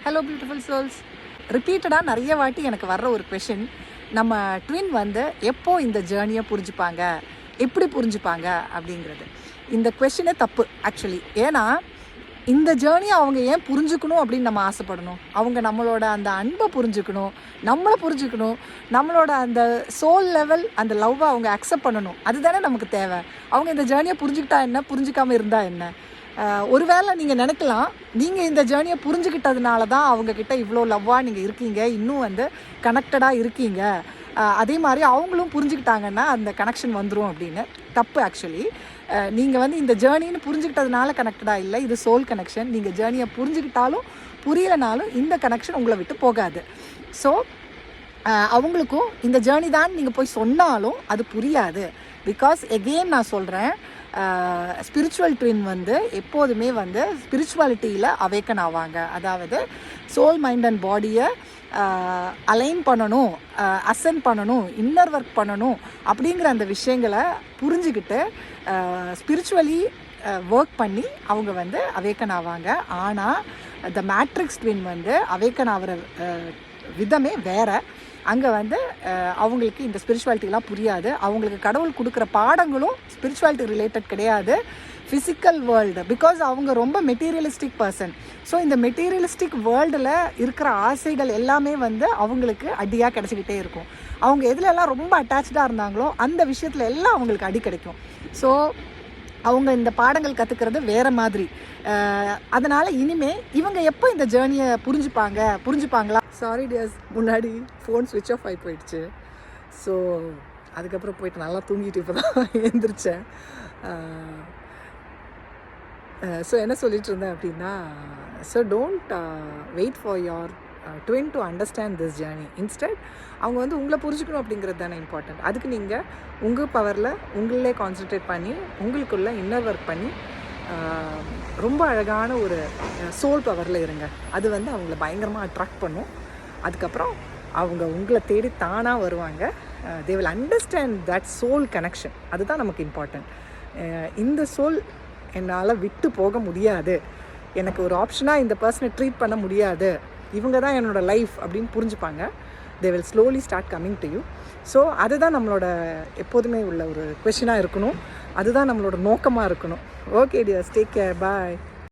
Hello beautiful souls. ரிப்பீட்டடாக நிறைய வாட்டி எனக்கு வர்ற ஒரு கொஷின், நம்ம ட்வின் வந்து எப்போ இந்த ஜேர்னியை புரிஞ்சுப்பாங்க, எப்படி புரிஞ்சுப்பாங்க அப்படிங்கிறது. இந்த கொஷினே தப்பு ஆக்சுவலி. ஏன்னா இந்த ஜேர்னியை அவங்க ஏன் புரிஞ்சுக்கணும் அப்படின்னு நம்ம ஆசைப்படணும்? அவங்க நம்மளோட அந்த அன்பை புரிஞ்சுக்கணும், நம்மளை புரிஞ்சுக்கணும், நம்மளோட அந்த சோல் லெவல் அந்த லவ்வை அவங்க அக்செப்ட் பண்ணணும். அதுதானே நமக்கு தேவை. அவங்க இந்த ஜேர்னியை புரிஞ்சுக்கிட்டா என்ன, புரிஞ்சிக்காமல் இருந்தால் என்ன? ஒருவேளை நீங்கள் நினைக்கலாம், நீங்கள் இந்த ஜேர்னியை புரிஞ்சுக்கிட்டதுனால தான் அவங்கக்கிட்ட இவ்வளோ லவ்வாக நீங்கள் இருக்கீங்க, இன்னும் வந்து கனெக்டடாக இருக்கீங்க, அதே மாதிரி அவங்களும் புரிஞ்சுக்கிட்டாங்கன்னா அந்த கனெக்ஷன் வந்துடும் அப்படின்னு. தப்பு ஆக்சுவலி. நீங்கள் வந்து இந்த ஜேர்னின்னு புரிஞ்சுக்கிட்டதுனால கனெக்டடாக இல்லை, இது சோல் கனெக்ஷன். நீங்கள் ஜேர்னியை புரிஞ்சுக்கிட்டாலும் புரியலைனாலும் இந்த கனெக்ஷன் உங்களை விட்டு போகாது. ஸோ அவங்களுக்கும் இந்த ஜேர்னி தான் நீங்கள் போய் சொன்னாலும் அது புரியாது. பிகாஸ் எகெயின் நான் சொல்கிறேன், ஸ்பிரிச்சுவல் ட்வின் வந்து எப்போதுமே வந்து ஸ்பிரிச்சுவாலிட்டியில் அவேக்கன் ஆவாங்க. அதாவது சோல், மைண்ட் அண்ட் பாடியை அலைன் பண்ணணும், அசென்ட் பண்ணணும், இன்னர் ஒர்க் பண்ணணும் அப்படிங்கிற அந்த விஷயங்களை புரிஞ்சுக்கிட்டு ஸ்பிரிச்சுவலி ஒர்க் பண்ணி அவங்க வந்து அவேக்கன் ஆவாங்க. ஆனால் த மேட்ரிக்ஸ் ட்வின் வந்து அவேக்கன் ஆகிற விதமே வேறு. அங்கே வந்து அவங்களுக்கு இந்த ஸ்பிரிச்சுவாலிட்டிலாம் புரியாது. அவங்களுக்கு கடவுள் கொடுக்குற பாடங்களும் ஸ்பிரிச்சுவாலிட்டி ரிலேட்டட் கிடையாது, ஃபிசிக்கல் வேர்ல்டு. பிகாஸ் அவங்க ரொம்ப மெட்டீரியலிஸ்டிக் பர்சன். ஸோ இந்த மெட்டீரியலிஸ்டிக் வேர்ல்டில் இருக்கிற ஆசைகள் எல்லாமே வந்து அவங்களுக்கு அடியாக கிடச்சிக்கிட்டே இருக்கும். அவங்க எதுலெல்லாம் ரொம்ப அட்டாச்சாக இருந்தாங்களோ அந்த விஷயத்தில் எல்லாம் அவங்களுக்கு அடி கிடைக்கும். ஸோ அவங்க இந்த பாடங்கள் கற்றுக்கிறது வேறு மாதிரி. அதனால் இனிமேல் இவங்க எப்போ இந்த ஜேர்னியை புரிஞ்சுப்பாங்களா? சாரி டியர்ஸ், முன்னாடி ஃபோன் ஸ்விட்ச் ஆஃப் ஆகி போயிடுச்சு. ஸோ அதுக்கப்புறம் போயிட்டு நல்லா தூங்கிட்டு இப்போ தான் எழுந்திரிச்சேன். ஸோ என்ன சொல்லிட்டு இருந்தேன் அப்படின்னா, so don't wait for your twin to understand this journey. Instead அவங்க வந்து உங்களை புரிஞ்சுக்கணும் அப்படிங்கிறது தானே இம்பார்ட்டண்ட். அதுக்கு நீங்கள் உங்கள் பவரில் உங்களே கான்சன்ட்ரேட் பண்ணி உங்களுக்குள்ளே இன்னர் ஒர்க் பண்ணி ரொம்ப அழகான ஒரு சோல் பவரில் இருங்க. அது வந்து அவங்கள பயங்கரமாக அட்ராக்ட் பண்ணும். அதுக்கப்புறம் அவங்க உங்களை தேடி தானாக வருவாங்க. They will understand that soul connection. அதுதான் நமக்கு இம்பார்ட்டண்ட். இந்த சோல் என்னால் விட்டு போக முடியாது, எனக்கு ஒரு ஆப்ஷனாக இந்த பர்சனை ட்ரீட் பண்ண முடியாது, இவங்க தான் என்னோடய லைஃப் அப்படின்னு புரிஞ்சுப்பாங்க. They will slowly start coming to you. So அதுதான் நம்மளோட எப்போதுமே உள்ள ஒரு கொஷினாக இருக்கணும். அதுதான் நம்மளோட நோக்கமாக இருக்கணும். ஓகே டியர்ஸ், டேக் கேர், பாய்.